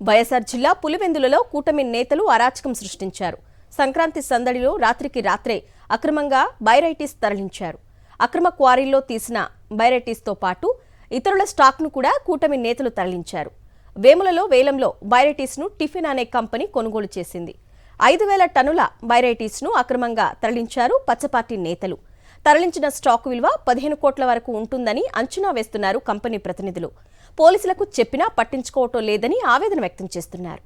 వైఎస్ఆర్ జిల్లా పులివెందులలో కూటమి నేతలు అరాచకం సృష్టించారు. సంక్రాంతి సందడిలో రాత్రికి రాత్రే అక్రమంగా బైరైటీస్ తరలించారు. అక్రమ క్వారీల్లో తీసిన బైరైటీస్తో పాటు ఇతరుల స్టాక్ను కూడా కూటమి నేతలు తరలించారు. వేములలో వేలంలో బైరైటీస్ను టిఫిన్ అనే కంపెనీ కొనుగోలు చేసింది. 5,000 టన్నుల బైరైటీస్ను అక్రమంగా తరలించారు పచ్చపార్టీ నేతలు. తరలించిన స్టాక్ విలువ 15 కోట్ల వరకు ఉంటుందని అంచనా వేస్తున్నారు కంపెనీ ప్రతినిధులు. పోలీసులకు చెప్పినా పట్టించుకోవటం లేదని ఆవేదన వ్యక్తం చేస్తున్నారు.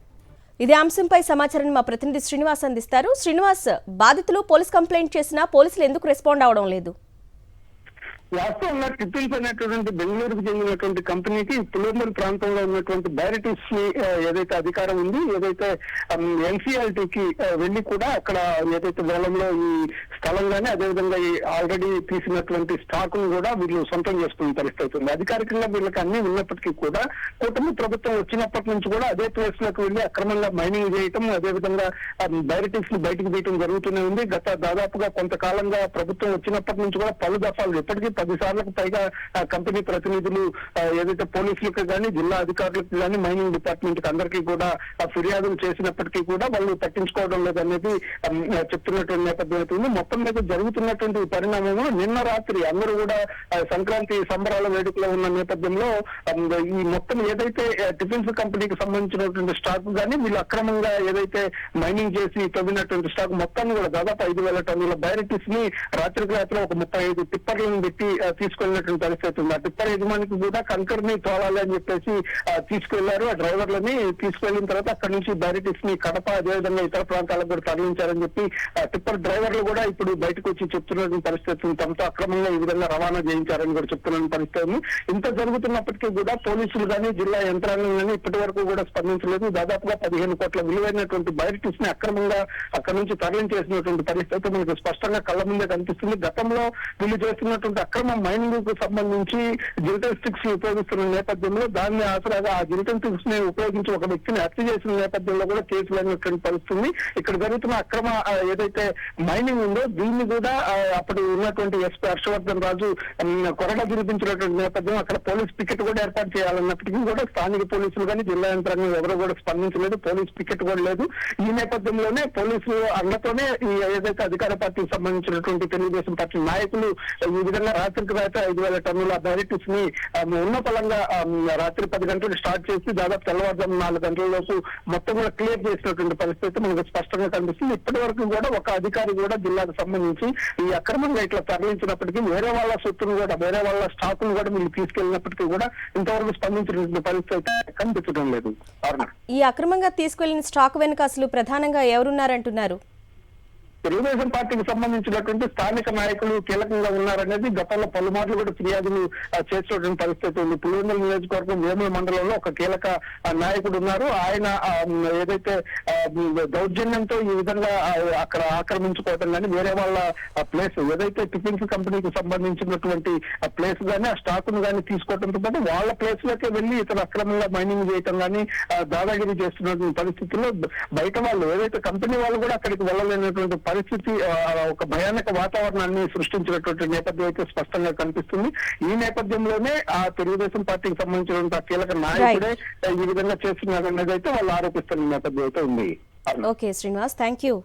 ఇదే అంశంపై సమాచారాన్ని మా ప్రతినిధి శ్రీనివాస్ అందిస్తారు. శ్రీనివాస్, బాధితులు పోలీస్ కంప్లైంట్ చేసినా పోలీసులు ఎందుకు రెస్పాండ్ అవడం లేదు? వాస్తవంగా టిఫిన్స్ అనేటువంటి బెంగళూరుకు చెందినటువంటి కంపెనీకి పులివెందుల ప్రాంతంలో ఉన్నటువంటి బైరైటీస్ ని ఏదైతే అధికారం ఉంది, ఏదైతే ఎన్సీఎల్టీకి వెళ్లి కూడా అక్కడ ఏదైతే వేలంలో ఈ స్థలం గానీ అదేవిధంగా ఈ ఆల్రెడీ తీసినటువంటి స్టాక్ ను కూడా వీళ్ళు సొంతం చేసుకునే పరిస్థితి ఉంది. అధికారికంగా వీళ్ళకి అన్ని ఉన్నప్పటికీ కూడా కూటమి ప్రభుత్వం వచ్చినప్పటి నుంచి కూడా అదే ప్లేస్ లోకి వెళ్లి అక్రమంగా మైనింగ్ చేయటం, అదేవిధంగా బైరైటీస్ ని బయటకు తీయటం జరుగుతూనే ఉంది. దాదాపుగా కొంతకాలంగా ప్రభుత్వం వచ్చినప్పటి నుంచి కూడా పలు దఫాలు ఇప్పటికీ 10 సార్లకు పైగా కంపెనీ ప్రతినిధులు ఏదైతే పోలీసులకు కానీ జిల్లా అధికారులకు కానీ మైనింగ్ డిపార్ట్మెంట్ కి అందరికీ కూడా ఫిర్యాదులు చేసినప్పటికీ కూడా వాళ్ళు పట్టించుకోవడం లేదనేది చెప్తున్నటువంటి నేపథ్యం అవుతుంది. మొత్తం మీద జరుగుతున్నటువంటి పరిణామం నిన్న రాత్రి అందరూ కూడా సంక్రాంతి సంబరాల వేడుకలో ఉన్న నేపథ్యంలో ఈ మొత్తం ఏదైతే టిఫిన్స్ కంపెనీకి సంబంధించినటువంటి స్టాక్ కానీ వీళ్ళు అక్రమంగా ఏదైతే మైనింగ్ చేసి తవ్వినటువంటి స్టాక్ మొత్తాన్ని కూడా దాదాపు 5,000 టన్నుల బైరైటీస్ ని రాత్రికి రాత్రి ఒక 35 టిప్పర్లను పెట్టి తీసుకెళ్లినటువంటి పరిస్థితి ఉంది. ఆ టిప్పర్ యజమానికి కూడా కంకర్ ని తోలాలి అని చెప్పేసి తీసుకెళ్లారు. ఆ డ్రైవర్లని తీసుకెళ్లిన తర్వాత అక్కడి నుంచి బైరైటీస్ ని కడప అదేవిధంగా ఇతర ప్రాంతాలకు కూడా తరలించారని చెప్పి టిప్పర్ డ్రైవర్లు కూడా ఇప్పుడు బయటకు వచ్చి చెప్తున్న పరిస్థితి తమతో అక్రమంగా ఈ విధంగా రవాణా చేయించారని కూడా చెప్తున్న పరిస్థితి ఉంది. ఇంత జరుగుతున్నప్పటికీ కూడా పోలీసులు కానీ జిల్లా యంత్రాంగం కానీ ఇప్పటి వరకు కూడా స్పందించలేదు. దాదాపుగా 15 కోట్ల విలువైనటువంటి బైరైటీస్ ని అక్రమంగా అక్కడి నుంచి తరలించేసినటువంటి పరిస్థితి మనకు స్పష్టంగా కళ్ళ ముందే కనిపిస్తుంది. గతంలో వీళ్ళు చేస్తున్నటువంటి అక్రమ మైనింగ్ కు సంబంధించి జిలిటన్ స్టిక్స్ ఉపయోగిస్తున్న నేపథ్యంలో దాన్ని ఆసరాగా ఆ జిలిటన్ స్టిక్స్ ని ఉపయోగించి ఒక వ్యక్తిని హత్య చేసిన నేపథ్యంలో కూడా కేసులు అనేటువంటి పరిస్థితుంది. ఇక్కడ జరుగుతున్న అక్రమ ఏదైతే మైనింగ్ ఉందో దీన్ని కూడా అప్పుడు ఉన్నటువంటి ఎస్పీ హర్షవర్ధన్ రాజు కొరడా వినిపించినటువంటి నేపథ్యం అక్కడ పోలీస్ పికెట్ కూడా ఏర్పాటు చేయాలన్నప్పటికీ కూడా స్థానిక పోలీసులు కానీ జిల్లా యంత్రాంగం ఎవరు కూడా స్పందించలేదు. పోలీస్ పికెట్ కూడా లేదు. ఈ నేపథ్యంలోనే పోలీసులు అండతోనే ఏదైతే అధికార పార్టీకి సంబంధించినటువంటి తెలుగుదేశం పార్టీ నాయకులు ఈ విధంగా రాత్రికి రాత్రి 5,000 టన్నుల బైరైటీస్ ని ఉన్న పలంగా రాత్రి 10 గంటలకు స్టార్ట్ చేసి దాదాపు తెల్లవారుజాము 4 గంటలలోపు మొత్తం కూడా క్లియర్ చేసినటువంటి పరిస్థితి మనకు స్పష్టంగా కనిపిస్తుంది. ఇప్పటి వరకు కూడా ఒక అధికారి కూడా జిల్లాకు సంబంధించి ఈ అక్రమంగా ఇట్లా తరలించినప్పటికీ వేరే వాళ్ళ సొత్తును కూడా వేరే వాళ్ళ స్టాక్ ను కూడా వీళ్ళు తీసుకెళ్లినప్పటికీ కూడా ఇంతవరకు స్పందించినటువంటి పరిస్థితి కనిపించడం లేదు. ఈ అక్రమంగా తీసుకెళ్లిన స్టాక్ వెనుక అసలు ప్రధానంగా ఎవరున్నారంటున్నారు? తెలుగుదేశం పార్టీకి సంబంధించినటువంటి స్థానిక నాయకులు కీలకంగా ఉన్నారనేది గతంలో పలుమార్లు కూడా ఫిర్యాదులు చేసినటువంటి పరిస్థితి ఉంది. పులివెందుల నియోజకవర్గం వేముల మండలంలో ఒక కీలక నాయకుడు ఉన్నారు. ఆయన ఏదైతే దౌర్జన్యంతో ఈ విధంగా అక్కడ ఆక్రమించుకోవడం కానీ వేరే వాళ్ళ ప్లేస్ ఏదైతే టిఫిన్స్ కంపెనీకి సంబంధించినటువంటి ప్లేస్ కానీ ఆ స్టాక్ ను కానీ తీసుకోవడంతో పాటు వాళ్ళ ప్లేస్ లోకి వెళ్లి ఇతర అక్రమంగా మైనింగ్ చేయటం కానీ దాదాగిరి చేస్తున్నటువంటి పరిస్థితుల్లో బయట వాళ్ళు ఏదైతే కంపెనీ వాళ్ళు కూడా అక్కడికి వెళ్ళలేనటువంటి పరిస్థితి ఒక భయానక వాతావరణాన్ని సృష్టించినటువంటి నేపథ్యం అయితే స్పష్టంగా కనిపిస్తుంది. ఈ నేపథ్యంలోనే ఆ తెలుగుదేశం పార్టీకి సంబంధించిన కీలక నాయకుడే ఈ విధంగా చేస్తున్నారనేది అయితే వాళ్ళు ఆరోపిస్తున్న నేపథ్యం అయితే ఉంది. Okay Srinivas, thank you.